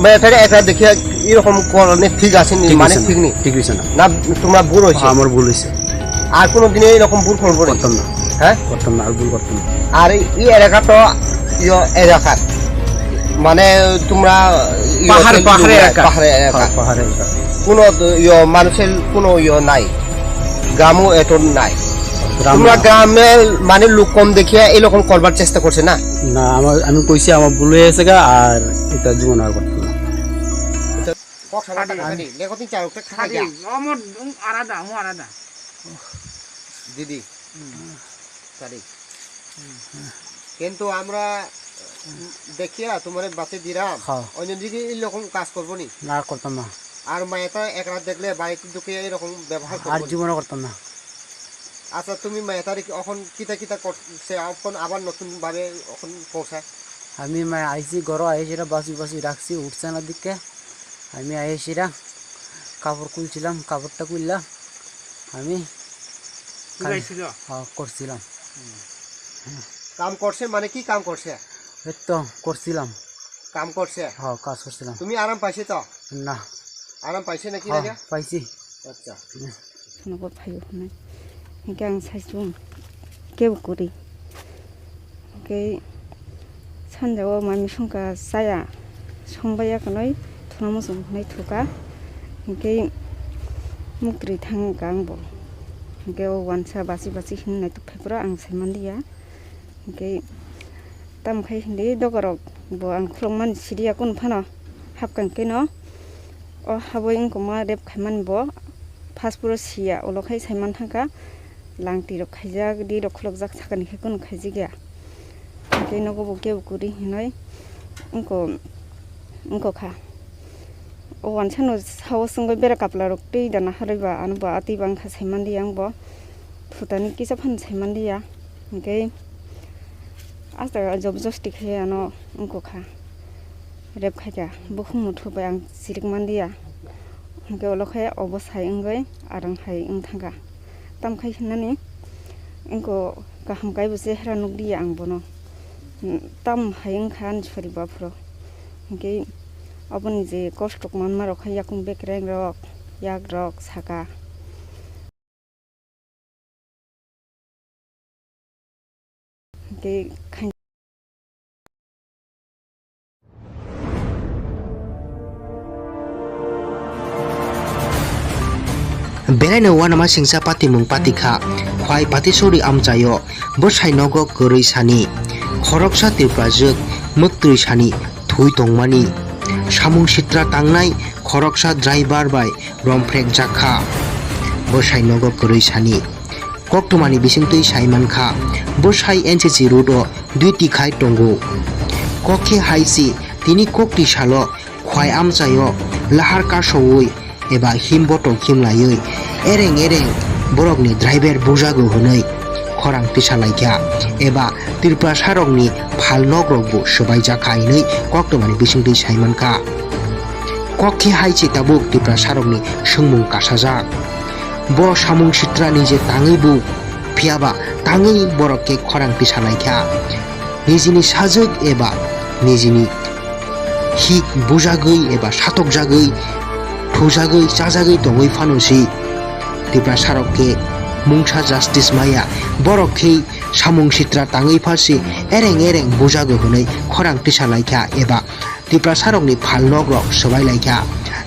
মায়েটারে একরা দেখিয়া এরকম করনি ঠিক আসেনি মানে ঠিক নেই ঠিক হইছে না তোমরা ভুল হইছে আমার ভুল হইছে আর কোনোদিন এরকম ভুল করবো করতাম না হ্যাঁ করতাম না আর ভুল করতাম না আর এই এলাকা তো এলাকার মানে তোমরা পাহাড়ে এলাকা কোনো মানুষের কোনো নাই গ্রামও এত নাই তোমরা গ্রামে মানে লোক কম দেখিয়া এরকম করবার চেষ্টা করছে না না আমি কইছি আমার ভুল হয়ে গেছে গা আর এটা জীবন আর করতাম না দিদি কিন্তু আমরা দেখিয়া তোমার বাঁচে দিলাম অন্যদিকে এরকম কাজ করবো নি না করতাম না আর মায়েটা এক রাত দেখলে বাইক ঢুকে এরকম ব্যবহার আর জীবনে করতাম না আচ্ছা তুমি মায়েটার এখন কিতা করছে এখন আবার নতুন ভাবে এখন পৌঁছায় আমি আইসি ঘর আইসিরা বাসি রাখছি উঠছে না দিকে আমি আইসিরা কাপড় খুলছিলাম কাপড়টা খুললাম আমি করছিলাম কাম করছে মানে কি কাম করছে এই তো করছিলাম কাম করছে হ্যাঁ কাজ করছিলাম তুমি আরাম পাইছে তো না আরাম পাইছে নাকি হ্যাঁ পাইছি আচ্ছা নগদ ফাইও নাই হিংকে আং সাইছো কেউ করি হিংকে सानजाव मामी संका जाया संबाया कनै थुना मोसौ हनाय थुका ओमफ्राय मुक्रि थांगा आंबो ओमफ्राय वानसा बासि बासि होननाय तुफायफोरा आं सायमानदिया ओमफ्राय तामखाय Hindi दगरक bo ang khulongman siria kun phano hapkan keno o haboi ingko ma rep khaiman bo phaspuro sia olokhai saiman thangka langti rok khaijak di rok khulok jak sakani khe kun khaiji gya ke nogo bo ke ukuri hinoi ingko kha o wansano hawo sungoi bera kapla rok tei dana hariba anba ati bangkha saiman di ang bo phutani kisa phan saiman dia ke asta job josti khe ano ungko kha rep khaja bukhum muthu ba ang sirik mandia ke olokhai obosai ungai arang hai ung thanga tam khai hinani ungko kaham kai buse hera nugdi ang bono tam haing khan chori ba phro ke aboni je kostok manma rok khaya kum bekreng rok yak rok saka ke Belai wanama singsa pati mung patikha khwai patisori amchayo bosai nogo goroi sani khoroksa tirprajak muktri sani thui tongmani samung sitra tangnai khoroksa driver bai romprek jakha bosai nogo goroi sani koktumani bisingtui saiman kha bosai NCC road o duiti khai tongo kokhe haisi tini kokti salo khwai amchayo lahar ka sowoi eba himboto himlayoi ereng borokni driver bujago hunoi khorang tisalaikya eba tirpra sarokni phalnog rokbo sobai jakhainoi koktomani bisingtui saimanka kokhe haichi tabuk tirpra sarokni sungmung kasajak bo samung sitrani je tangui bu phiaba tangui borokke khorang tisalaikya nijini sajak eba nijini hik bujagoi eba satok jagoi thujagoi chajagoi tongoi phanosi tirpra sarokke mungsa justice maya borokhe samung sitra tangoi phasi ereng bujago hunai khorang tisalaikya eba tirpra sarokni phalnog rok sobai laikya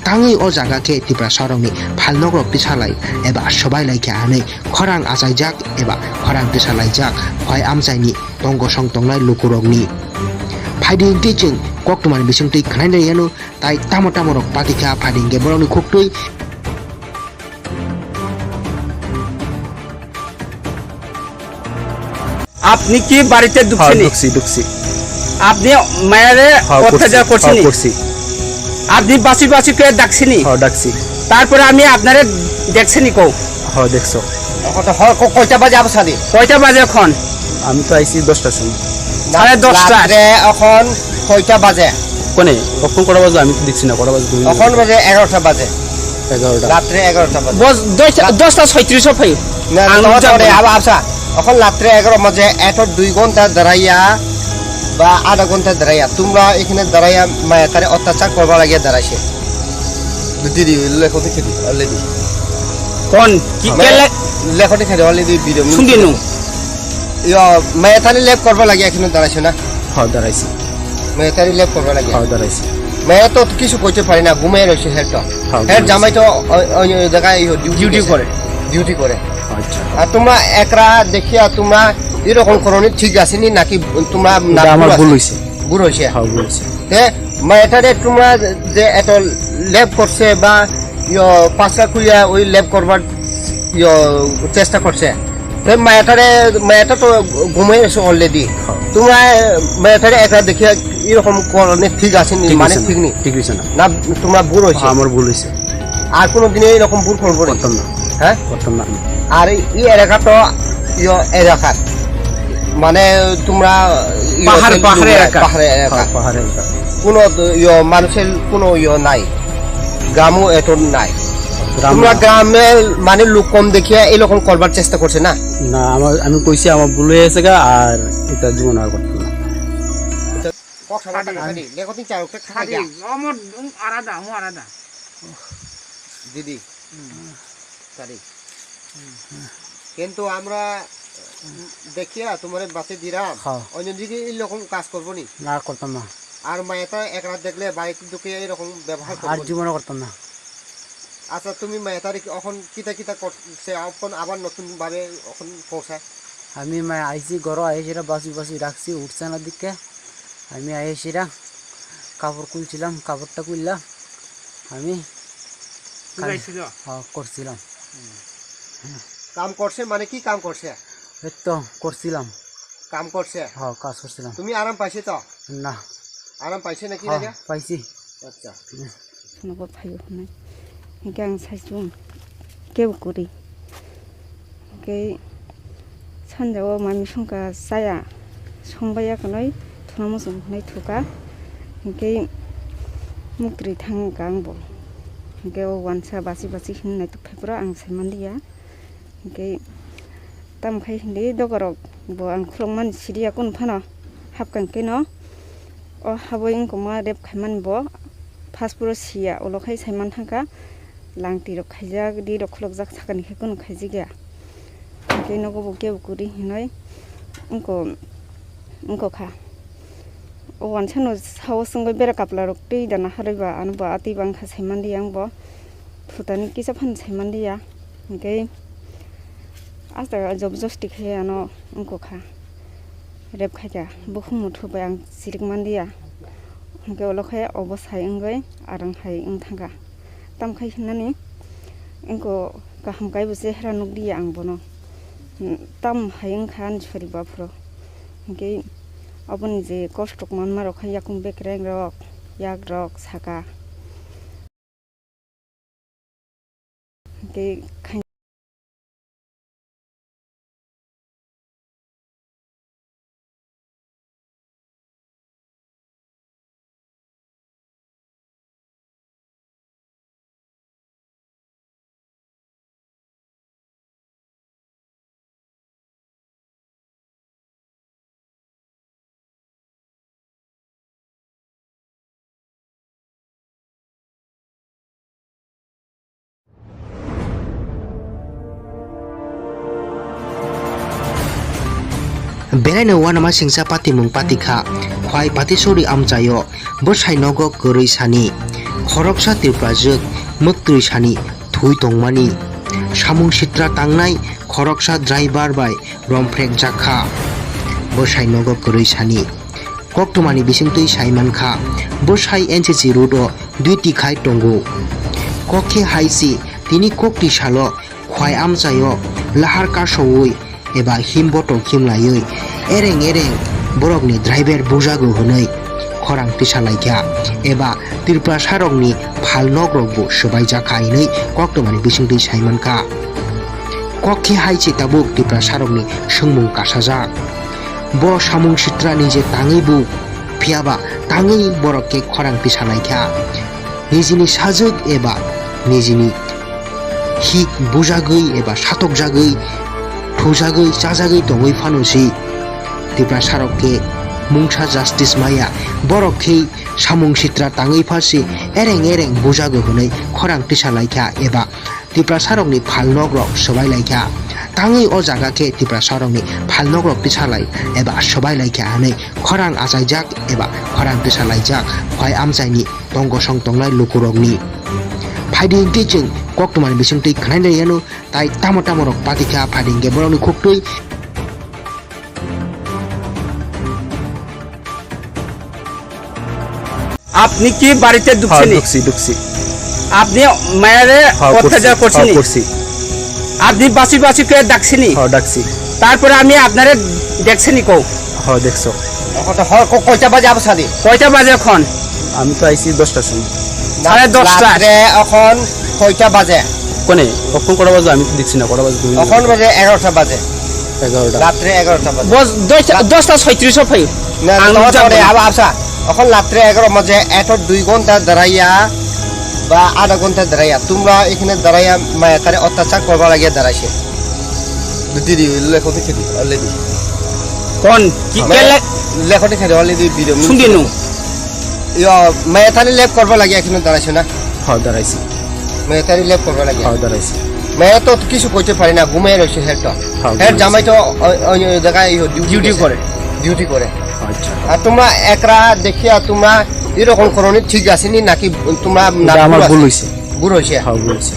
tangoi o jaga ke tirpra sarokni phalnog rok tisalai eba sobai laikya hanai khorang achaijak eba khorang tisalaijak khwai amchaini tongo song tongnai lukurokni फाइडिं teaching कोक्टमान बिसंतै खनाय यानो ताई तामो रok पातिखा फाइडिं गे बरनि खुक्तै আপনি কি বাড়িতে ঢুকছেন ঢুকছি আপনি মায়েরে অত্যাচার করছেন আপনি বাসি বাসি করে ডাকছেনি ডাকছি তারপরে আমি আপনারে দেখছেনি কও দেখছো কয়টা বাজে আবসাদি কয়টা বাজে এখন আমি তো আইছি 10টার সময় 10:30 এখন কয়টা বাজে কোনে কখন কটা বাজে আমি তো দেখছি না কটা বাজে এখন বাজে 11টা বাজে 11টা রাত্রে 11টা বাজে 10:36 ফাই না আবসা এখন রাত্রে 11 বাজে এত 2 ঘন্টা দাঁড়াইয়া বা আধা ঘন্টা দাঁড়াইয়া তোমরা এখানে দাঁড়াইয়া মায়াকারে অত্যাচার করবা লাগিয়া দাঁড়াইছে দিদি লেখতে খেদি অলরেডি কোন কি লেখতে খেদি অলরেডি ভিডিও শুনিনু মায়াতারি লেপ করবা লাগিয়া এখানে দাঁড়াইছে না দাঁড়াইছি মায়াতারি লেপ করবা লাগিয়া দাঁড়াইছি মেয়ে তো কিছু কইতে পারি না ঘুমিয়ে রয়েছে হেড জামাই তো অন্য জায়গায় ডিউটি করে আচ্ছা আর তোমরা একরা দেখিয়া তোমরা এরকম করনি ঠিক আসেনি নাকি তোমরা আমার ভুল হইছে ভুল হইছে ভুল হইছে তে মায়াটারে তোমরা যে এত লেপ করছে বা পাঁচটা খুলিয়া ওই লেপ করবার চেষ্টা করছে মায়াটা তো ঘুমিয়ে রয়েছে অলরেডি তোমরা মায়াটারে একরা দেখিয়া এরকম করনি ঠিক আসেনি মানে ঠিক নেই ঠিক হইছে না তোমরা ভুল হইছে আমার ভুল হইছে আর কোনোদিনে এরকম ভুল করবো করতাম না হ্যাঁ করতাম না আর এই এলাকা তো এলাকার মানে তোমরা পাহাড়ে এলাকা কোনো মানুষের কোনো নাই গ্রামও এত নাই তোমরা গ্রামে মানে লোক কম দেখিয়া এরকম করবার চেষ্টা করছে না না আমি কইছি আমার ভুল হয়ে গেছে আর এটা জীবন আর করতাম না দিদি কিন্তু আমরা দেখিয়া তোমার বাতে দিলাম হ্যাঁ। অন্য দিকে এরকম কাজ করবো নি না আর করতাম না, আর মায়েতা একরাত দেখলে বাড়িতে ঢুকে এরকম ব্যবহার আর করবো নি? জীবনে করতাম না। আচ্ছা তুমি মায়েতার এখন কিতা কিতা করছে এখন আবার নতুন ভাবে এখন পৌঁছায় আমি আইসি ঘর আইসিরা বাসি বাসি রাখছি উঠছে না দিকে। আমি আইসিরা কাপড় খুলছিলাম, কাপড়টা খুললা আমি করছিলাম। কাম করছে মানে কি কাম করছে? এই তো করছিলাম, কাম করছে, হ্যাঁ কাজ করছিলাম। তুমি আরাম পাইছে তো? না, আরাম পাইছে নাকি হ্যাঁ রাজা? পাইছি। আচ্ছা শোনাব ফাইও নাই এঁকে আं সাইজুম কেউ করি এঁকে सानजौआव मामि संका जाया संबायाखै थुना मोसौ होनाय थुका ओमफ्राय मुक्रि थांगा आंबो ओमफ्राय वानसा बासि बासि होननाय थुफायफोरा आं सायमान्दिया ओमफ्राय तामखाय होनदि दगराव बो आं खुलंमान सिरिया कोन फाना हाबकांकै न अ हाबो इंको मा रेब खायमान बो फासपुरो सिया अलखाय सायमान थांका लांति रख खायजा गदि रखलक जाक साकानिखै कोन खायजि गया cái nó có bộ kêu cụ đi nói ông có khá wan chăn nó sau xong cái bê cặp là rục đi đàn hai bà anh bà ati bằng khá xem mandi anh bỏ phụ tani cái sắp hành xem mandi à cái asta job justic hay anh ông có khá rep khai cả bố không một thu bài anh sirik mandi à cái lo khai obos hay anh cái arang hay anh thang cả tam khai hình nani anh có cả ham cái bữa sẽ ra nục đi anh bỏ nó tam hayang khan chori bapro ke abon je kostok man maro khaya kum bekreng rok yak rok saka ke बेरायनो वानामा सिंसा पाति मुं पातिखा खवाय पातिसौरि आमचायो बसाइ नगो गरै सानि खरकसा तिरप्राजुक मक्तुइ सानि थुइ तंमानि सामुं सित्रा तांनाय खरकसा driver bye रमफ्रेक जाखा बसाइ नगो गरै सानि कक्टमानि बिसिंतुइ साइमानखा बसाइ एनसीसी रुटो दुइटि खाय टंगो कखे हाइसि तिनि कक्टि सालो खवाय आमचायो लाहार कासौइ एबा हिमबट खिमलायै एरें एरें बरकनि ड्राइभार बुजागो हनै खरां तिसालायखा एबा त्रिपुरा सारकनि फाल नग्रबो सबाय जाखायनै कक्टमानि बिसिंतुइ साइमानखा कखे हाइसि ताबुक त्रिपुरा सारकनि सोंमुं कासाजा ब सामुं सित्रानि जे ताङै बु फियाबा ताङै बरकके खरां तिसालायखा निजिनि साजुक एबा निजिनि हिक बुजागै एबा सातक जागै थुजागै चाजागै दङै फानुसि त्रिपुरा सारकके मुंसा जास्टिस माया बरकखै सामुं सित्रा ताङै फासि एरें एरें बुजागो हनै खरां तिसालायखा एबा त्रिपुरा सारकनि फाल नग्रक सबायलायखा ताङै अ जागाके त्रिपुरा सारकनि फाल नग्रक तिसालाय एबा सबायलायखा हनै खरां आजायजाक एबा खरां तिसालायजाक खवाय आमचायनि दंग सं तंनाय लुकुरकनि फाइदिंके जों कक्टमानि बिसिंतुइ खनायनायानो ताइ तामो तामरक पातिखा फाइदिंके बरकनि खुक्तुइ আপনি কি বাড়িতে ঢুকছেন? ঢুকছি ঢুকছি। আপনি মায়েরে অত্যাচার করছেন, আপনি বাসি বাসি করে ডাকছেনি, ডাকছি। তারপরে আমি আপনারে দেখছেনি কও? হ্যাঁ দেখছো। কয়টা বাজে আবসাদি? কয়টা বাজে এখন? আমি তো আইছি 10টার সময়। 10:30 এখন কয়টা বাজে? কোনে কখন কটা বাজে আমি তো দেখছি না, কটা বাজে? এখন বাজে 11টা বাজে। 11টা রাত্রে 11টা বাজে। 10:36 ফাই না আবসা এখন রাত্রে 11 বাজে। এত 2 ঘন্টা দাঁড়াইয়া বা আধা ঘন্টা দাঁড়াইয়া তোমরা এখানে দাঁড়াইয়া মায়া তারে অত্যাচার করবার লাগিয়ে দাঁড়াইছে। দিদি লেখনি খেদি অলরেডি কোন কি লেখনি খেদি অলরেডি ভিডিও শুনিনু ইয়া মায়া তারে লেপ করবার লাগিয়ে এখানে দাঁড়াইছে না? হ্যাঁ দাঁড়াইছি। মায়া তারে লেপ করবার লাগিয়ে হ্যাঁ দাঁড়াইছি। মেয়ে তো কিছু করতে পারি না, ঘুমিয়ে রয়েছে হেড তো। হেড জামাই তো অন্য জায়গায় ডিউটি করে। আচ্ছা আর তোমরা একরা দেখিয়া তোমরা এরকম করনি ঠিক আসেনি নাকি তোমরা আমার ভুল হয়েছে। ভুল হয়েছে? হ্যাঁ ভুল হয়েছে।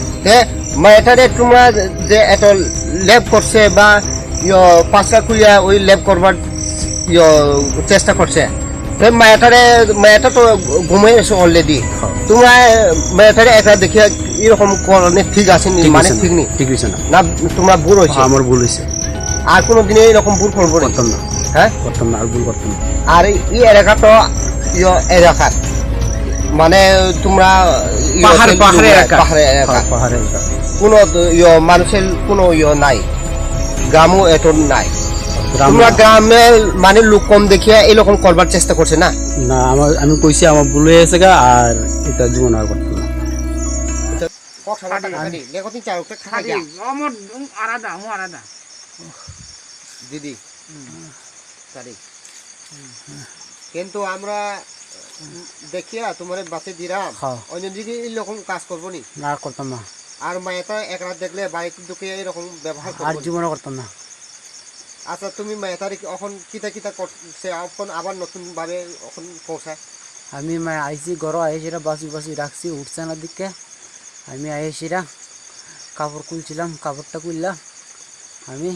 মেয়েটারে তোমরা যে এত ল্যাব করছে বা পাঁচটা খুলিয়া ওই ল্যাব করবার চেষ্টা করছে, মেয়েটা তো ঘুমিয়ে এসে অলরেডি। তোমরা মেয়েটারে একটা দেখিয়া এরকম করনি ঠিক আসেনি মানে ঠিক নেই? ঠিক হয়েছে না। না তোমরা ভুল হয়েছে? আমার ভুল হয়েছে। আর কোনো দিনে এরকম ভুল করবো না? করতাম না। হ্যাঁ করতাম না, আর ভুল করতাম না। আর এই এলাকা তো এলাকার মানে তোমরা পাহাড়ে এলাকা। পাহাড়ে এলাকা, পাহাড়ে এলাকা। কোনো মানুষের কোনো নাই, গ্রামও এত নাই। তোমরা গ্রামে মানে লোক কম দেখিয়া এরকম করবার চেষ্টা করছে না? না আমি কইছি আমার ভুল হয়ে গেছে গা, আর এটা জীবন আর করতাম না। দিদি কিন্তু আমরা দেখিয়া তোমার বাঁচে দিলাম, অন্য দিকে এরকম কাজ করবো নি? না করতাম না, আর মায়েটা এক রাত দেখলে বাড়িতে ঢুকে এরকম ব্যবহার আর করবো? জীবনে করতাম না। আচ্ছা তুমি মেয়েটার এখন কিতা করছে, এখন আবার নতুন ভাবে এখন পৌঁছায়? আমি আইসি ঘর আইসিরা বাসি রাখছি উঠছে না দিকে। আমি আইসিরা কাপড় খুলছিলাম, কাপড়টা খুললা আমি